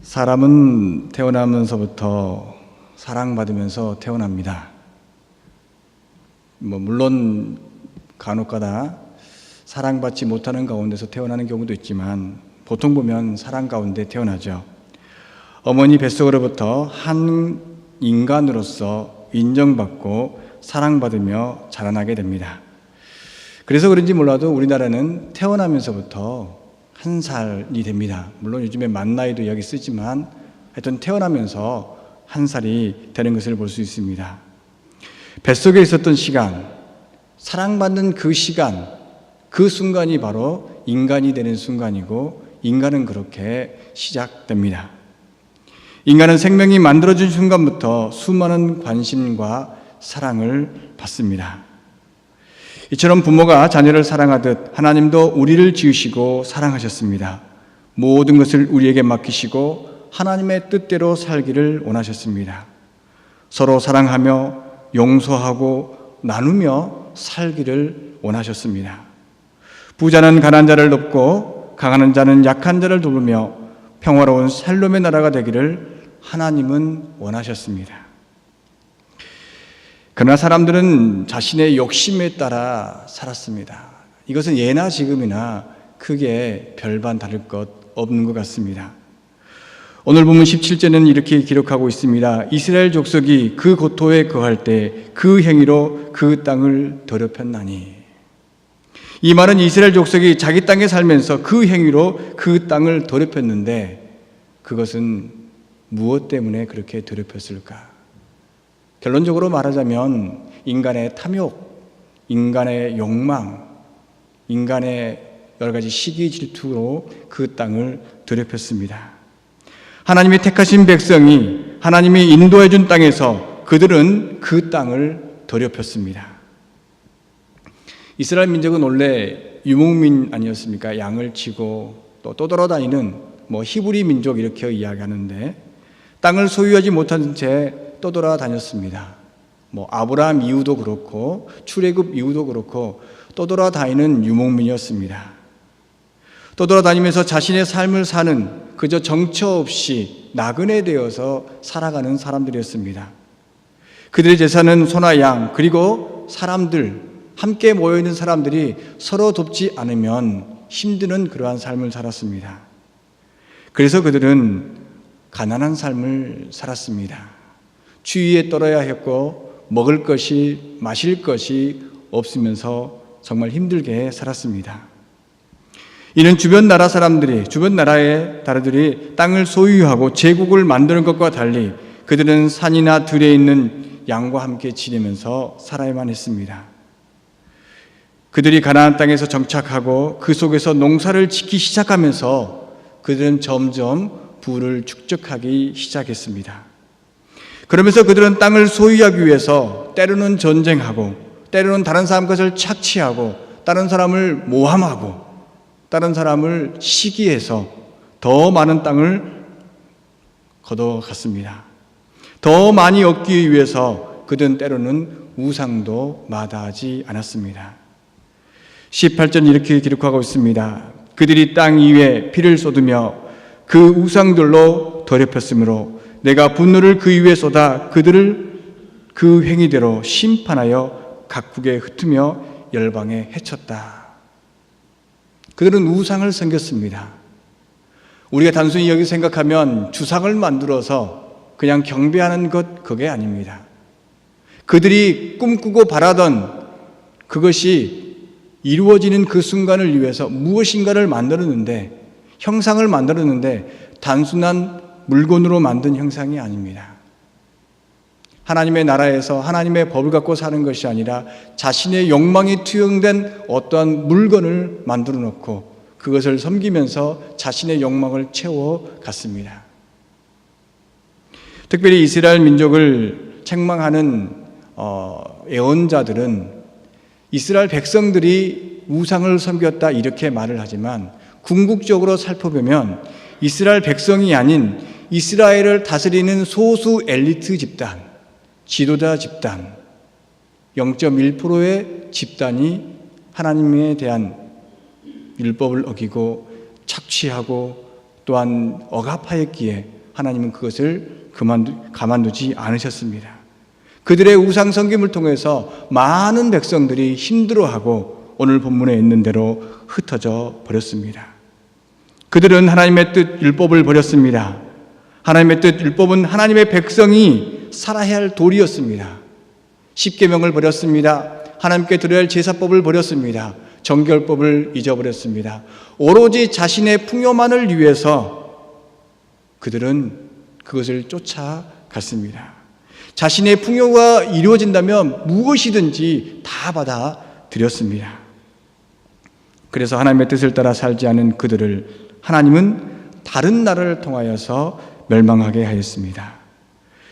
사람은 태어나면서부터 사랑받으면서 태어납니다. 물론 간혹가다 사랑받지 못하는 가운데서 태어나는 경우도 있지만 보통 보면 사랑 가운데 태어나죠. 어머니 뱃속으로부터 한 인간으로서 인정받고 사랑받으며 자라나게 됩니다. 그래서 그런지 몰라도 우리나라는 태어나면서부터 한 살이 됩니다. 물론 요즘에 만 나이도 여기 쓰지만 하여튼 태어나면서 한 살이 되는 것을 볼 수 있습니다. 뱃속에 있었던 시간, 사랑받는 그 시간, 그 순간이 바로 인간이 되는 순간이고 인간은 그렇게 시작됩니다. 인간은 생명이 만들어진 순간부터 수많은 관심과 사랑을 받습니다. 이처럼 부모가 자녀를 사랑하듯 하나님도 우리를 지으시고 사랑하셨습니다. 모든 것을 우리에게 맡기시고 하나님의 뜻대로 살기를 원하셨습니다. 서로 사랑하며 용서하고 나누며 살기를 원하셨습니다. 부자는 가난한 자를 돕고 강한 자는 약한 자를 돕으며 평화로운 샬롬의 나라가 되기를 하나님은 원하셨습니다. 그러나 사람들은 자신의 욕심에 따라 살았습니다. 이것은 예나 지금이나 크게 별반 다를 것 없는 것 같습니다. 오늘 본문 17절은 이렇게 기록하고 있습니다. 이스라엘 족속이 그 고토에 거할 때 그 행위로 그 땅을 더럽혔나니. 이 말은 이스라엘 족속이 자기 땅에 살면서 그 행위로 그 땅을 더럽혔는데 그것은 무엇 때문에 그렇게 더럽혔을까? 결론적으로 말하자면 인간의 탐욕, 인간의 욕망, 인간의 여러 가지 시기 질투로 그 땅을 더럽혔습니다. 하나님이 택하신 백성이 하나님이 인도해 준 땅에서 그들은 그 땅을 더럽혔습니다. 이스라엘 민족은 원래 유목민 아니었습니까? 양을 치고 또 떠돌아다니는 히브리 민족 이렇게 이야기하는데 땅을 소유하지 못한 채 떠돌아다녔습니다. 아브라함 이후도 그렇고 출애굽 이후도 그렇고 떠돌아다니는 유목민이었습니다. 떠돌아다니면서 자신의 삶을 사는 그저 정처 없이 나그네 되어서 살아가는 사람들이었습니다. 그들의 재산은 소나 양 그리고 사람들, 함께 모여있는 사람들이 서로 돕지 않으면 힘드는 그러한 삶을 살았습니다. 그래서 그들은 가난한 삶을 살았습니다. 추위에 떨어야 했고 먹을 것이 마실 것이 없으면서 정말 힘들게 살았습니다. 이는 주변 나라의 나라들이 땅을 소유하고 제국을 만드는 것과 달리 그들은 산이나 들에 있는 양과 함께 지내면서 살아야만 했습니다. 그들이 가나안 땅에서 정착하고 그 속에서 농사를 짓기 시작하면서 그들은 점점 부를 축적하기 시작했습니다. 그러면서 그들은 땅을 소유하기 위해서 때로는 전쟁하고 때로는 다른 사람 것을 착취하고 다른 사람을 모함하고 다른 사람을 시기해서 더 많은 땅을 걷어갔습니다. 더 많이 얻기 위해서 그들은 때로는 우상도 마다하지 않았습니다. 18절 이렇게 기록하고 있습니다. 그들이 땅 위에 피를 쏟으며 그 우상들로 더럽혔으므로 내가 분노를 그 위에 쏟아 그들을 그 행위대로 심판하여 각국에 흩으며 열방에 해쳤다. 그들은 우상을 섬겼습니다. 우리가 단순히 여기 생각하면 주상을 만들어서 그냥 경배하는 것 그게 아닙니다. 그들이 꿈꾸고 바라던 그것이 이루어지는 그 순간을 위해서 무엇인가를 만들었는데 형상을 만들었는데 단순한 물건으로 만든 형상이 아닙니다. 하나님의 나라에서 하나님의 법을 갖고 사는 것이 아니라 자신의 욕망이 투영된 어떠한 물건을 만들어 놓고 그것을 섬기면서 자신의 욕망을 채워갔습니다. 특별히 이스라엘 민족을 책망하는 예언자들은 이스라엘 백성들이 우상을 섬겼다 이렇게 말을 하지만 궁극적으로 살펴보면 이스라엘 백성이 아닌 이스라엘을 다스리는 소수 엘리트 집단, 지도자 집단, 0.1%의 집단이 하나님에 대한 율법을 어기고 착취하고 또한 억압하였기에 하나님은 그것을 가만두지 않으셨습니다. 그들의 우상 섬김을 통해서 많은 백성들이 힘들어하고 오늘 본문에 있는 대로 흩어져 버렸습니다. 그들은 하나님의 뜻 율법을 버렸습니다. 하나님의 뜻 율법은 하나님의 백성이 살아야 할 도리였습니다. 십계명을 버렸습니다. 하나님께 드려야 할 제사법을 버렸습니다. 정결법을 잊어버렸습니다. 오로지 자신의 풍요만을 위해서 그들은 그것을 쫓아갔습니다. 자신의 풍요가 이루어진다면 무엇이든지 다 받아들였습니다. 그래서 하나님의 뜻을 따라 살지 않은 그들을 하나님은 다른 나라를 통하여서 멸망하게 하였습니다.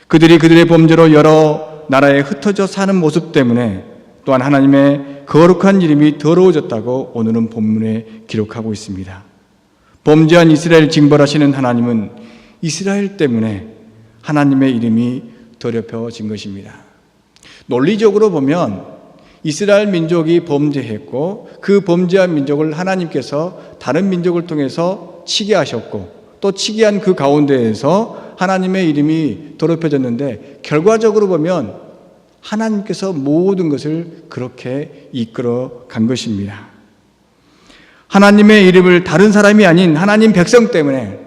그들이 그들의 범죄로 여러 나라에 흩어져 사는 모습 때문에 또한 하나님의 거룩한 이름이 더러워졌다고 오늘은 본문에 기록하고 있습니다. 범죄한 이스라엘 징벌하시는 하나님은 이스라엘 때문에 하나님의 이름이 더럽혀진 것입니다. 논리적으로 보면 이스라엘 민족이 범죄했고 그 범죄한 민족을 하나님께서 다른 민족을 통해서 치게 하셨고 또 치게 한 그 가운데에서 하나님의 이름이 더럽혀졌는데 결과적으로 보면 하나님께서 모든 것을 그렇게 이끌어 간 것입니다. 하나님의 이름을 다른 사람이 아닌 하나님 백성 때문에,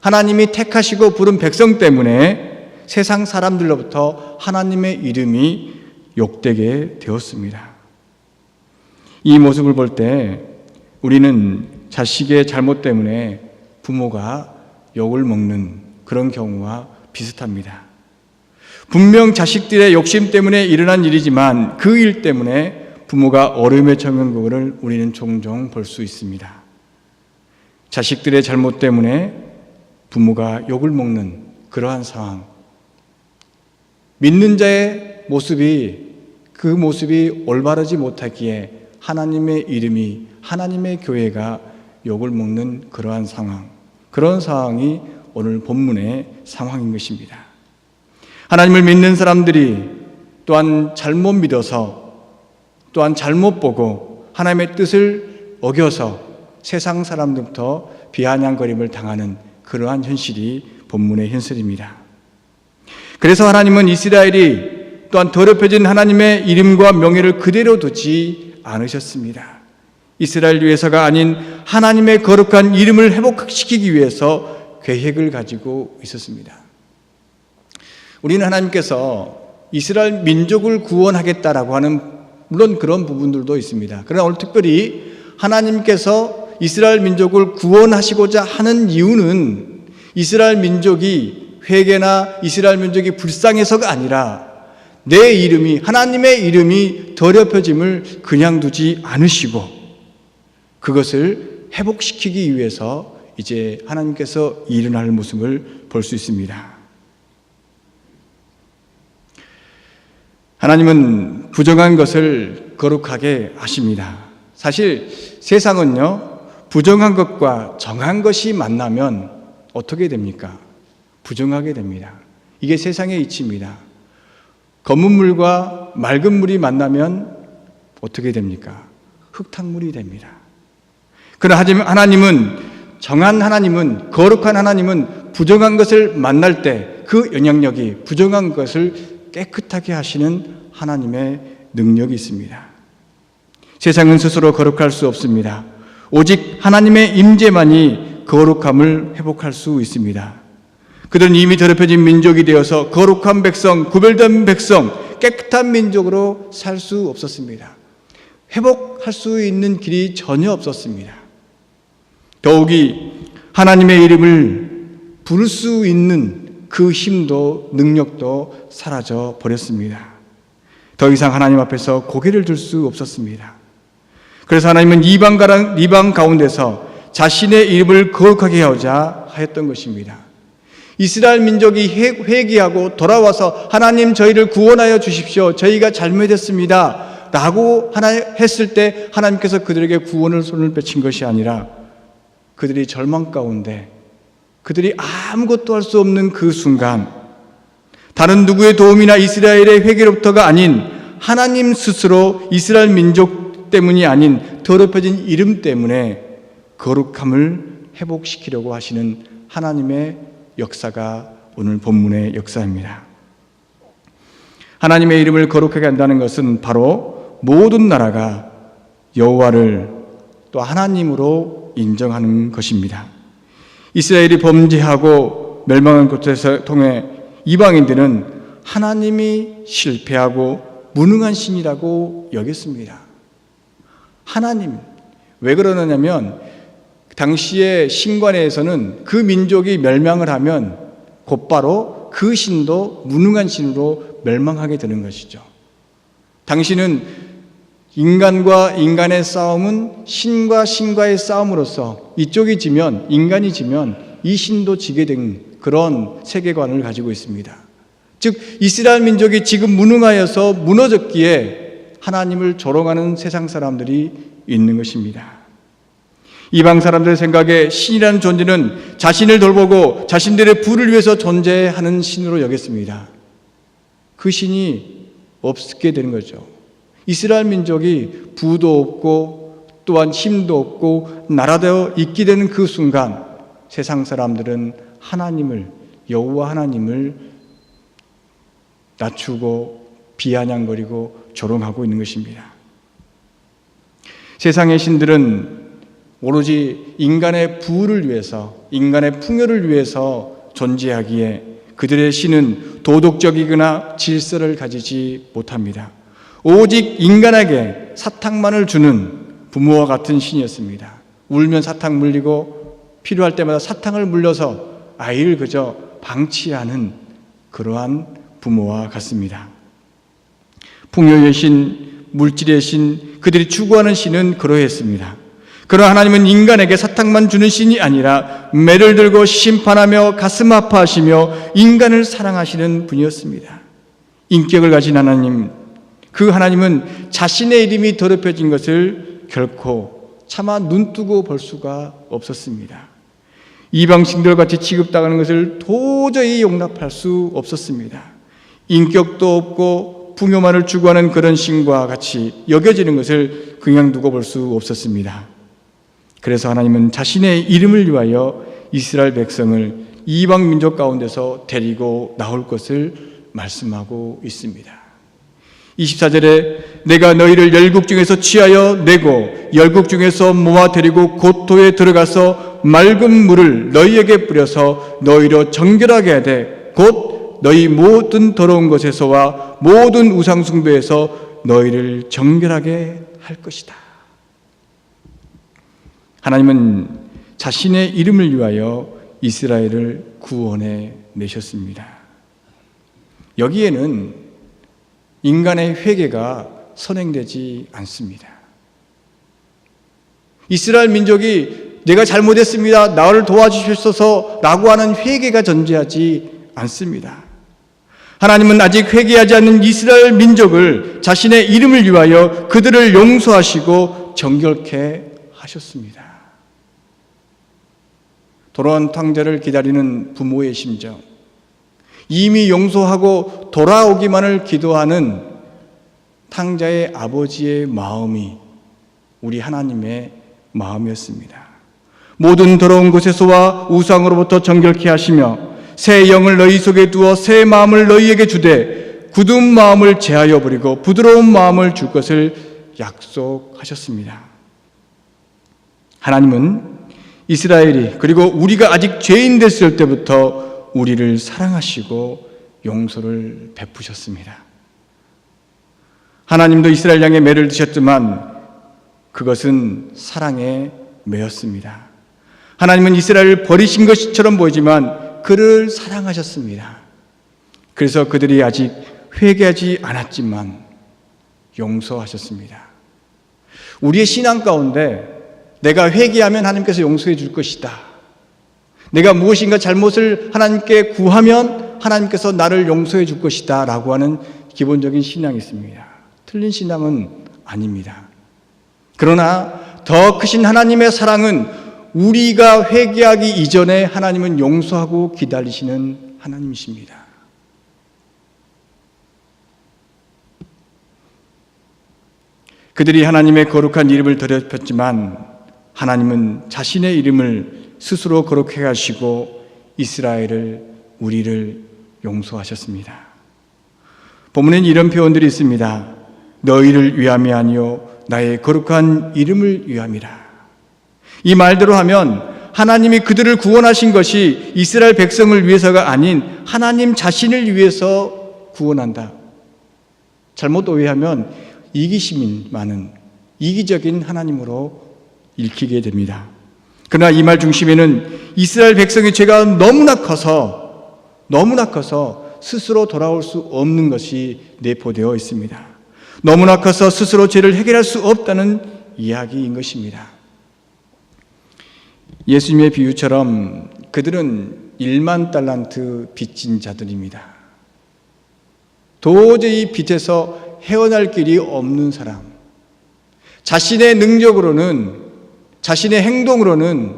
하나님이 택하시고 부른 백성 때문에 세상 사람들로부터 하나님의 이름이 욕되게 되었습니다. 이 모습을 볼 때 우리는 자식의 잘못 때문에 부모가 욕을 먹는 그런 경우와 비슷합니다. 분명 자식들의 욕심 때문에 일어난 일이지만 그 일 때문에 부모가 어려움에 처한 것을 우리는 종종 볼 수 있습니다. 자식들의 잘못 때문에 부모가 욕을 먹는 그러한 상황, 믿는 자의 그 모습이 올바르지 못하기에 하나님의 이름이, 하나님의 교회가 욕을 먹는 그러한 상황, 그런 상황이 오늘 본문의 상황인 것입니다. 하나님을 믿는 사람들이 또한 잘못 믿어서, 또한 잘못 보고 하나님의 뜻을 어겨서 세상 사람들부터 비아냥거림을 당하는 그러한 현실이 본문의 현실입니다. 그래서 하나님은 이스라엘이 또한 더럽혀진 하나님의 이름과 명예를 그대로 두지 않으셨습니다. 이스라엘 위해서가 아닌 하나님의 거룩한 이름을 회복시키기 위해서 계획을 가지고 있었습니다. 우리는 하나님께서 이스라엘 민족을 구원하겠다라고 하는 물론 그런 부분들도 있습니다. 그러나 오늘 특별히 하나님께서 이스라엘 민족을 구원하시고자 하는 이유는 이스라엘 민족이 회개나 이스라엘 민족이 불쌍해서가 아니라 내 이름이, 하나님의 이름이 더럽혀짐을 그냥 두지 않으시고 그것을 회복시키기 위해서 이제 하나님께서 일어날 모습을 볼 수 있습니다. 하나님은 부정한 것을 거룩하게 하십니다. 사실 세상은요, 부정한 것과 정한 것이 만나면 어떻게 됩니까? 부정하게 됩니다. 이게 세상의 이치입니다. 검은 물과 맑은 물이 만나면 어떻게 됩니까? 흙탕물이 됩니다. 그러나 하지만 정한 하나님은, 거룩한 하나님은 부정한 것을 만날 때 그 영향력이 부정한 것을 깨끗하게 하시는 하나님의 능력이 있습니다. 세상은 스스로 거룩할 수 없습니다. 오직 하나님의 임재만이 거룩함을 회복할 수 있습니다. 그들은 이미 더럽혀진 민족이 되어서 거룩한 백성, 구별된 백성, 깨끗한 민족으로 살 수 없었습니다. 회복할 수 있는 길이 전혀 없었습니다. 더욱이 하나님의 이름을 부를 수 있는 그 힘도 능력도 사라져 버렸습니다. 더 이상 하나님 앞에서 고개를 들 수 없었습니다. 그래서 하나님은 이방 가운데서 자신의 이름을 거룩하게 하고자 하였던 것입니다. 이스라엘 민족이 회개하고 돌아와서 하나님 저희를 구원하여 주십시오. 저희가 잘못했습니다. 라고 했을 때 하나님께서 그들에게 구원을 손을 뻗친 것이 아니라 그들이 절망 가운데 그들이 아무것도 할 수 없는 그 순간 다른 누구의 도움이나 이스라엘의 회개로부터가 아닌 하나님 스스로 이스라엘 민족 때문이 아닌 더럽혀진 이름 때문에 거룩함을 회복시키려고 하시는 하나님의 역사가 오늘 본문의 역사입니다. 하나님의 이름을 거룩하게 한다는 것은 바로 모든 나라가 여호와를 또 하나님으로 인정하는 것입니다. 이스라엘이 범죄하고 멸망한 곳에서 통해 이방인들은 하나님이 실패하고 무능한 신이라고 여겼습니다. 하나님, 왜 그러느냐면 당시의 신관에서는 그 민족이 멸망을 하면 곧바로 그 신도 무능한 신으로 멸망하게 되는 것이죠. 당시는 인간과 인간의 싸움은 신과 신과의 싸움으로서 이쪽이 지면, 인간이 지면 이 신도 지게 된 그런 세계관을 가지고 있습니다. 즉 이스라엘 민족이 지금 무능하여서 무너졌기에 하나님을 조롱하는 세상 사람들이 있는 것입니다. 이방 사람들의 생각에 신이라는 존재는 자신을 돌보고 자신들의 부를 위해서 존재하는 신으로 여겼습니다. 그 신이 없게 되는 거죠. 이스라엘 민족이 부도 없고 또한 힘도 없고 나라되어 있게 되는 그 순간 세상 사람들은 하나님을, 여호와 하나님을 낮추고 비아냥거리고 조롱하고 있는 것입니다. 세상의 신들은 오로지 인간의 부를 위해서, 인간의 풍요를 위해서 존재하기에 그들의 신은 도덕적이거나 질서를 가지지 못합니다. 오직 인간에게 사탕만을 주는 부모와 같은 신이었습니다. 울면 사탕 물리고 필요할 때마다 사탕을 물려서 아이를 그저 방치하는 그러한 부모와 같습니다. 풍요의 신, 물질의 신, 그들이 추구하는 신은 그러했습니다. 그러나 하나님은 인간에게 사탕만 주는 신이 아니라 매를 들고 심판하며 가슴 아파하시며 인간을 사랑하시는 분이었습니다. 인격을 가진 하나님, 그 하나님은 자신의 이름이 더럽혀진 것을 결코 차마 눈뜨고 볼 수가 없었습니다. 이방신들 같이 취급당하는 것을 도저히 용납할 수 없었습니다. 인격도 없고 풍요만을 추구하는 그런 신과 같이 여겨지는 것을 그냥 두고 볼 수 없었습니다. 그래서 하나님은 자신의 이름을 위하여 이스라엘 백성을 이방 민족 가운데서 데리고 나올 것을 말씀하고 있습니다. 24절에 내가 너희를 열국 중에서 취하여 내고 열국 중에서 모아 데리고 고토에 들어가서 맑은 물을 너희에게 뿌려서 너희로 정결하게 하되 곧 너희 모든 더러운 것에서와 모든 우상 숭배에서 너희를 정결하게 할 것이다. 하나님은 자신의 이름을 위하여 이스라엘을 구원해 내셨습니다. 여기에는 인간의 회개가 선행되지 않습니다. 이스라엘 민족이 내가 잘못했습니다, 나를 도와주시소서 라고 하는 회개가 존재하지 않습니다. 하나님은 아직 회개하지 않는 이스라엘 민족을 자신의 이름을 위하여 그들을 용서하시고 정결케 하셨습니다. 돌아온 탕자를 기다리는 부모의 심정, 이미 용서하고 돌아오기만을 기도하는 탕자의 아버지의 마음이 우리 하나님의 마음이었습니다. 모든 더러운 곳에서와 우상으로부터 정결케 하시며 새 영을 너희 속에 두어 새 마음을 너희에게 주되 굳은 마음을 제하여 버리고 부드러운 마음을 줄 것을 약속하셨습니다. 하나님은 이스라엘이 그리고 우리가 아직 죄인 됐을 때부터 우리를 사랑하시고 용서를 베푸셨습니다. 하나님도 이스라엘 양의 매를 드셨지만 그것은 사랑의 매였습니다. 하나님은 이스라엘을 버리신 것처럼 보이지만 그를 사랑하셨습니다. 그래서 그들이 아직 회개하지 않았지만 용서하셨습니다. 우리의 신앙 가운데 내가 회개하면 하나님께서 용서해 줄 것이다, 내가 무엇인가 잘못을 하나님께 구하면 하나님께서 나를 용서해 줄 것이다 라고 하는 기본적인 신앙이 있습니다. 틀린 신앙은 아닙니다. 그러나 더 크신 하나님의 사랑은 우리가 회개하기 이전에 하나님은 용서하고 기다리시는 하나님이십니다. 그들이 하나님의 거룩한 이름을 더럽혔지만 하나님은 자신의 이름을 스스로 그렇게 하시고 이스라엘을, 우리를 용서하셨습니다. 본문엔 이런 표현들이 있습니다. 너희를 위함이 아니요 나의 거룩한 이름을 위함이라. 이 말대로 하면 하나님이 그들을 구원하신 것이 이스라엘 백성을 위해서가 아닌 하나님 자신을 위해서 구원한다. 잘못 오해하면 이기심이 많은 이기적인 하나님으로 읽히게 됩니다. 그러나 이 말 중심에는 이스라엘 백성의 죄가 너무나 커서 스스로 돌아올 수 없는 것이 내포되어 있습니다. 너무나 커서 스스로 죄를 해결할 수 없다는 이야기인 것입니다. 예수님의 비유처럼 그들은 1만 달란트 빚진 자들입니다. 도저히 빚에서 헤어날 길이 없는 사람, 자신의 능력으로는, 자신의 행동으로는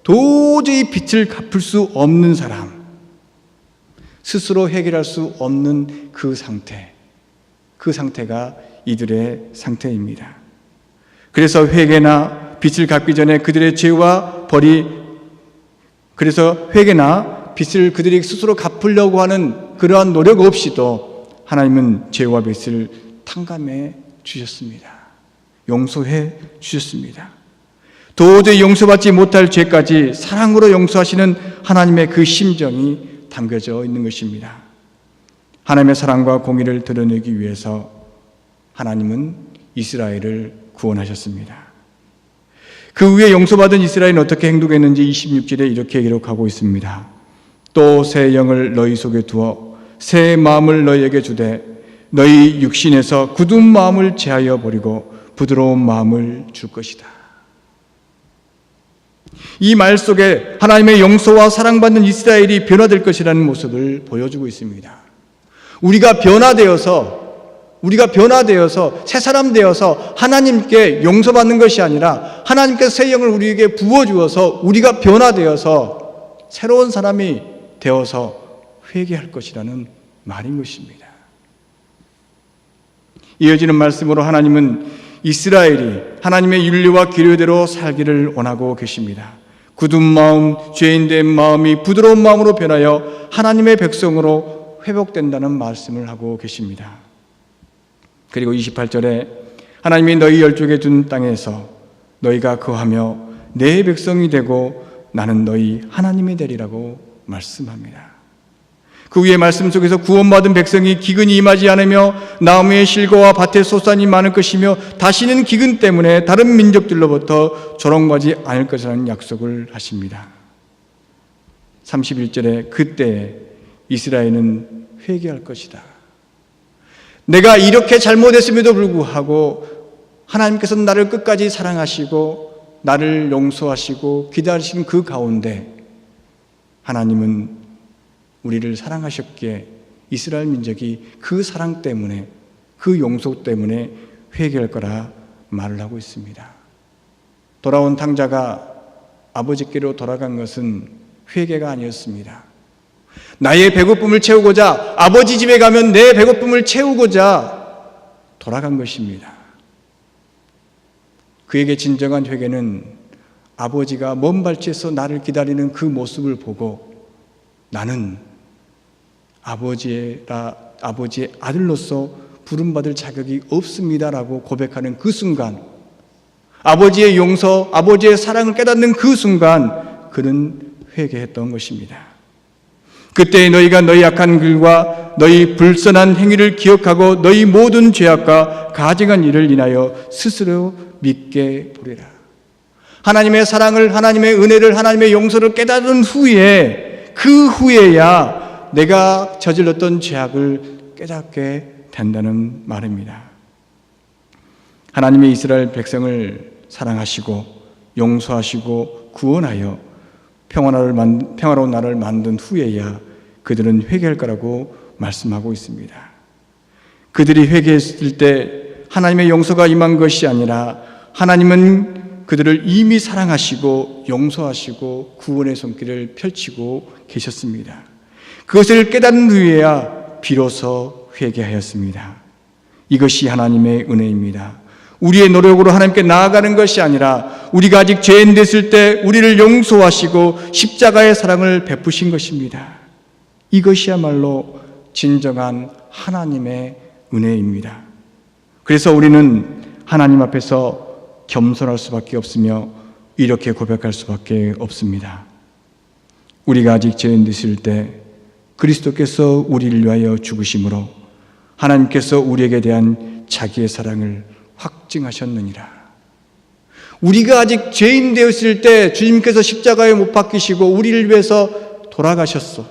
도저히 빚을 갚을 수 없는 사람, 스스로 해결할 수 없는 그 상태가 이들의 상태입니다. 그래서 회개나 빚을 갚기 전에 그들의 죄와 벌이, 그래서 회개나 빚을 그들이 스스로 갚으려고 하는 그러한 노력 없이도 하나님은 죄와 빚을 탕감해 주셨습니다. 용서해 주셨습니다. 도저히 용서받지 못할 죄까지 사랑으로 용서하시는 하나님의 그 심정이 담겨져 있는 것입니다. 하나님의 사랑과 공의를 드러내기 위해서 하나님은 이스라엘을 구원하셨습니다. 그 후에 용서받은 이스라엘은 어떻게 행동했는지 26절에 이렇게 기록하고 있습니다. 또 새 영을 너희 속에 두어 새 마음을 너희에게 주되 너희 육신에서 굳은 마음을 제하여 버리고 부드러운 마음을 줄 것이다. 이 말 속에 하나님의 용서와 사랑받는 이스라엘이 변화될 것이라는 모습을 보여주고 있습니다. 우리가 변화되어서 새 사람 되어서 하나님께 용서받는 것이 아니라 하나님께서 새 영을 우리에게 부어주어서 우리가 변화되어서 새로운 사람이 되어서 회개할 것이라는 말인 것입니다. 이어지는 말씀으로 하나님은 이스라엘이 하나님의 윤리와 규례대로 살기를 원하고 계십니다. 굳은 마음, 죄인된 마음이 부드러운 마음으로 변하여 하나님의 백성으로 회복된다는 말씀을 하고 계십니다. 그리고 28절에 하나님이 너희 열조에게 준 땅에서 너희가 거하며 내 백성이 되고 나는 너희 하나님이 되리라고 말씀합니다. 그 위에 말씀 속에서 구원받은 백성이 기근이 임하지 않으며 나무의 실과와 밭의 소산이 많을 것이며 다시는 기근 때문에 다른 민족들로부터 조롱받지 않을 것이라는 약속을 하십니다. 31절에 그때 이스라엘은 회개할 것이다. 내가 이렇게 잘못했음에도 불구하고 하나님께서는 나를 끝까지 사랑하시고 나를 용서하시고 기다리신 그 가운데 하나님은 우리를 사랑하셨기에 이스라엘 민족이 그 사랑 때문에, 그 용서 때문에 회개할 거라 말을 하고 있습니다. 돌아온 탕자가 아버지께로 돌아간 것은 회개가 아니었습니다. 나의 배고픔을 채우고자, 아버지 집에 가면 내 배고픔을 채우고자 돌아간 것입니다. 그에게 진정한 회개는 아버지가 먼 발치에서 나를 기다리는 그 모습을 보고 나는 아버지의 아들로서 부름받을 자격이 없습니다라고 고백하는 그 순간, 아버지의 용서, 아버지의 사랑을 깨닫는 그 순간 그는 회개했던 것입니다. 그때 너희가 너희 악한 길과 너희 불선한 행위를 기억하고 너희 모든 죄악과 가증한 일을 인하여 스스로 믿게 보리라. 하나님의 사랑을, 하나님의 은혜를, 하나님의 용서를 깨달은 후에, 그 후에야 내가 저질렀던 죄악을 깨닫게 된다는 말입니다. 하나님의 이스라엘 백성을 사랑하시고 용서하시고 구원하여 평화로운 나라를 만든 후에야 그들은 회개할 거라고 말씀하고 있습니다. 그들이 회개했을 때 하나님의 용서가 임한 것이 아니라 하나님은 그들을 이미 사랑하시고 용서하시고 구원의 손길을 펼치고 계셨습니다. 그것을 깨닫는 후에야 비로소 회개하였습니다. 이것이 하나님의 은혜입니다. 우리의 노력으로 하나님께 나아가는 것이 아니라 우리가 아직 죄인 됐을 때 우리를 용서하시고 십자가의 사랑을 베푸신 것입니다. 이것이야말로 진정한 하나님의 은혜입니다. 그래서 우리는 하나님 앞에서 겸손할 수밖에 없으며 이렇게 고백할 수밖에 없습니다. 우리가 아직 죄인 됐을 때 그리스도께서 우리를 위하여 죽으심으로 하나님께서 우리에게 대한 자기의 사랑을 확증하셨느니라. 우리가 아직 죄인 되었을 때 주님께서 십자가에 못 박히시고 우리를 위해서 돌아가셨어.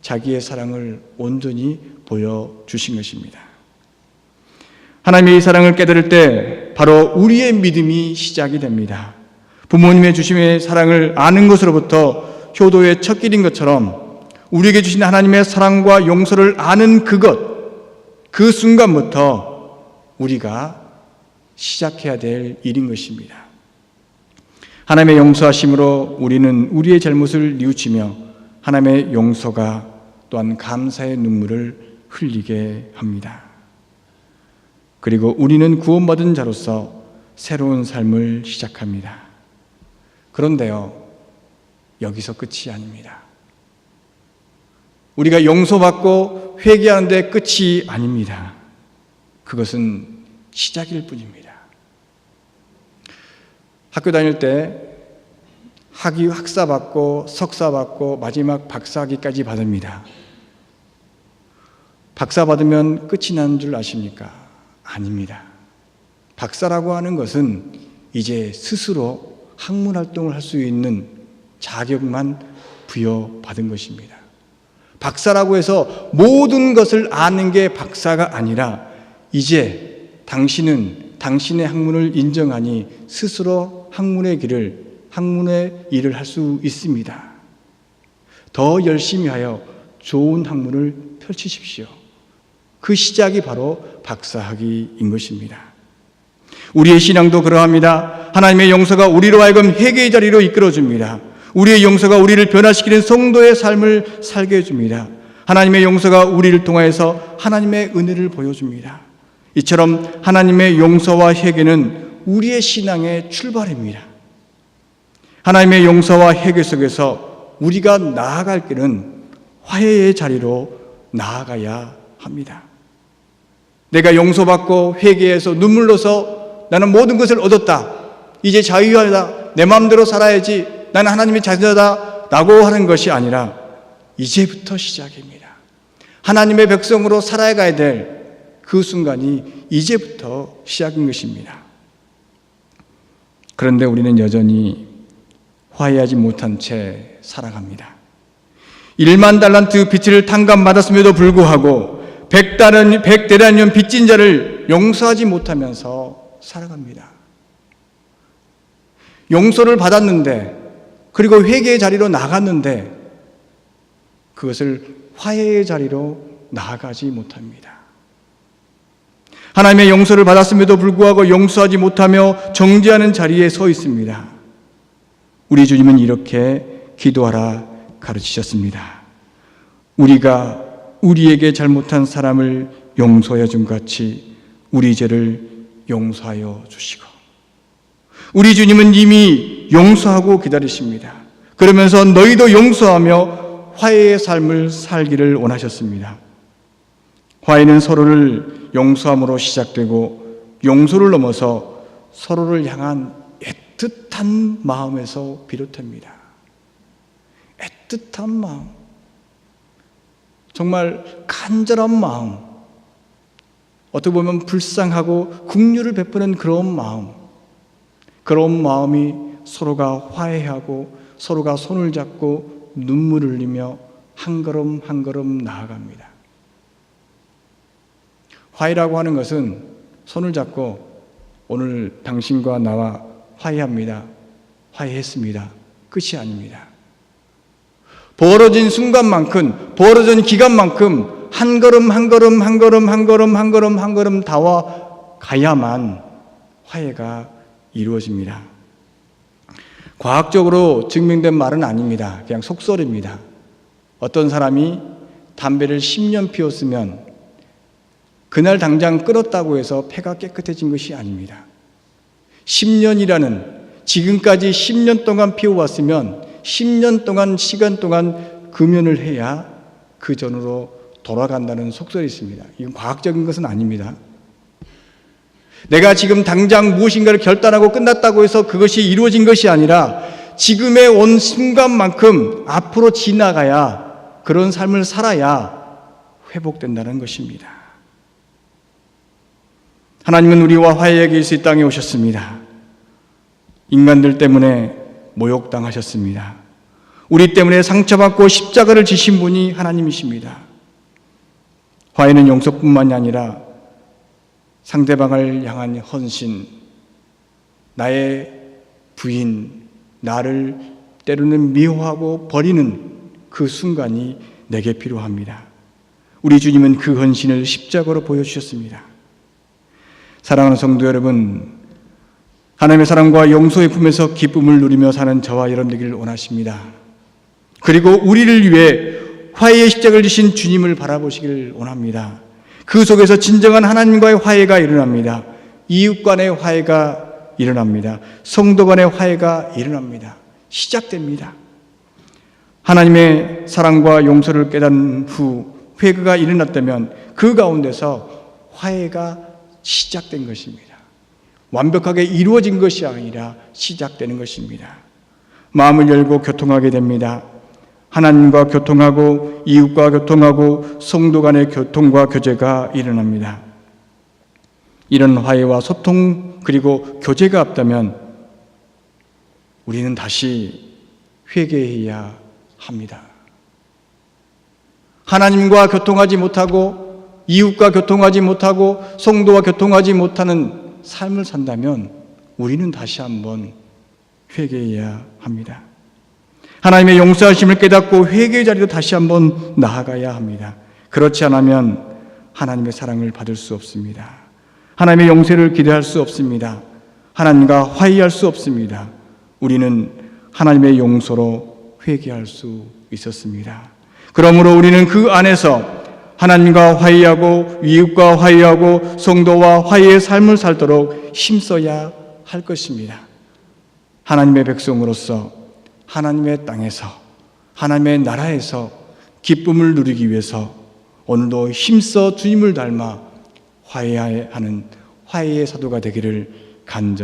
자기의 사랑을 온전히 보여주신 것입니다. 하나님의 이 사랑을 깨달을 때 바로 우리의 믿음이 시작이 됩니다. 부모님의 주심의 사랑을 아는 것으로부터 효도의 첫 길인 것처럼 우리에게 주신 하나님의 사랑과 용서를 아는 그 순간부터 우리가 시작해야 될 일인 것입니다. 하나님의 용서하심으로 우리는 우리의 잘못을 뉘우치며 하나님의 용서가 또한 감사의 눈물을 흘리게 합니다. 그리고 우리는 구원받은 자로서 새로운 삶을 시작합니다. 그런데요, 여기서 끝이 아닙니다. 우리가 용서받고 회개하는 데 끝이 아닙니다. 그것은 시작일 뿐입니다. 학교 다닐 때 학위 학사 받고 석사 받고 마지막 박사학위까지 받습니다. 박사 받으면 끝이 나는 줄 아십니까? 아닙니다. 박사라고 하는 것은 이제 스스로 학문 활동을 할 수 있는 자격만 부여받은 것입니다. 박사라고 해서 모든 것을 아는 게 박사가 아니라 이제 당신은 당신의 학문을 인정하니 스스로 학문의 일을 할 수 있습니다. 더 열심히 하여 좋은 학문을 펼치십시오. 그 시작이 바로 박사학위인 것입니다. 우리의 신앙도 그러합니다. 하나님의 용서가 우리로 하여금 회개의 자리로 이끌어줍니다. 우리의 용서가 우리를 변화시키는 성도의 삶을 살게 해줍니다. 하나님의 용서가 우리를 통하여서 하나님의 은혜를 보여줍니다. 이처럼 하나님의 용서와 회개는 우리의 신앙의 출발입니다. 하나님의 용서와 회개 속에서 우리가 나아갈 길은 화해의 자리로 나아가야 합니다. 내가 용서받고 회개해서 눈물로서 나는 모든 것을 얻었다, 이제 자유하다, 내 마음대로 살아야지, 나는 하나님의 자녀다 라고 하는 것이 아니라 이제부터 시작입니다. 하나님의 백성으로 살아가야 될 그 순간이 이제부터 시작인 것입니다. 그런데 우리는 여전히 화해하지 못한 채 살아갑니다. 1만 달란트 빚을 탕감받았음에도 불구하고 100대라년 빚진 자를 용서하지 못하면서 살아갑니다. 용서를 받았는데, 그리고 회개의 자리로 나갔는데 그것을 화해의 자리로 나아가지 못합니다. 하나님의 용서를 받았음에도 불구하고 용서하지 못하며 정죄하는 자리에 서 있습니다. 우리 주님은 이렇게 기도하라 가르치셨습니다. 우리가 우리에게 잘못한 사람을 용서해 준 같이 우리 죄를 용서하여 주시고, 우리 주님은 이미 용서하고 기다리십니다. 그러면서 너희도 용서하며 화해의 삶을 살기를 원하셨습니다. 화해는 서로를 용서함으로 시작되고 용서를 넘어서 서로를 향한 애틋한 마음에서 비롯됩니다. 애틋한 마음, 정말 간절한 마음, 어떻게 보면 불쌍하고 긍휼을 베푸는 그런 마음이 서로가 화해하고 서로가 손을 잡고 눈물을 흘리며 한 걸음 한 걸음 나아갑니다. 화해라고 하는 것은 손을 잡고 오늘 당신과 나와 화해합니다, 화해했습니다, 끝이 아닙니다. 벌어진 순간만큼, 벌어진 기간만큼 한 걸음 한 걸음 한 걸음 한 걸음 한 걸음 한 걸음 다가야만 화해가 이루어집니다. 과학적으로 증명된 말은 아닙니다. 그냥 속설입니다. 어떤 사람이 담배를 10년 피웠으면 그날 당장 끊었다고 해서 폐가 깨끗해진 것이 아닙니다. 10년이라는, 지금까지 10년 동안 피워왔으면 10년 동안 시간 동안 금연을 해야 그 전으로 돌아간다는 속설이 있습니다. 이건 과학적인 것은 아닙니다. 내가 지금 당장 무엇인가를 결단하고 끝났다고 해서 그것이 이루어진 것이 아니라 지금의 온 순간만큼 앞으로 지나가야, 그런 삶을 살아야 회복된다는 것입니다. 하나님은 우리와 화해하기 위해서 이 땅에 오셨습니다. 인간들 때문에 모욕당하셨습니다. 우리 때문에 상처받고 십자가를 지신 분이 하나님이십니다. 화해는 용서뿐만이 아니라 상대방을 향한 헌신, 나의 부인, 나를 때로는 미워하고 버리는 그 순간이 내게 필요합니다. 우리 주님은 그 헌신을 십자가로 보여주셨습니다. 사랑하는 성도 여러분, 하나님의 사랑과 용서의 품에서 기쁨을 누리며 사는 저와 여러분 되기를 원하십니다. 그리고 우리를 위해 화해의 십자가를 지신 주님을 바라보시기를 원합니다. 그 속에서 진정한 하나님과의 화해가 일어납니다. 이웃 간의 화해가 일어납니다. 성도 간의 화해가 일어납니다. 시작됩니다. 하나님의 사랑과 용서를 깨달은 후 회개가 일어났다면 그 가운데서 화해가 시작된 것입니다. 완벽하게 이루어진 것이 아니라 시작되는 것입니다. 마음을 열고 교통하게 됩니다. 하나님과 교통하고 이웃과 교통하고 성도 간의 교통과 교제가 일어납니다. 이런 화해와 소통 그리고 교제가 없다면 우리는 다시 회개해야 합니다. 하나님과 교통하지 못하고 이웃과 교통하지 못하고 성도와 교통하지 못하는 삶을 산다면 우리는 다시 한번 회개해야 합니다. 하나님의 용서하심을 깨닫고 회개의 자리로 다시 한번 나아가야 합니다. 그렇지 않으면 하나님의 사랑을 받을 수 없습니다. 하나님의 용서를 기대할 수 없습니다. 하나님과 화해할 수 없습니다. 우리는 하나님의 용서로 회개할 수 있었습니다. 그러므로 우리는 그 안에서 하나님과 화해하고 이웃과 화해하고 성도와 화해의 삶을 살도록 힘써야 할 것입니다. 하나님의 백성으로서 하나님의 땅에서 하나님의 나라에서 기쁨을 누리기 위해서 오늘도 힘써 주님을 닮아 화해하는 화해의 사도가 되기를 간절히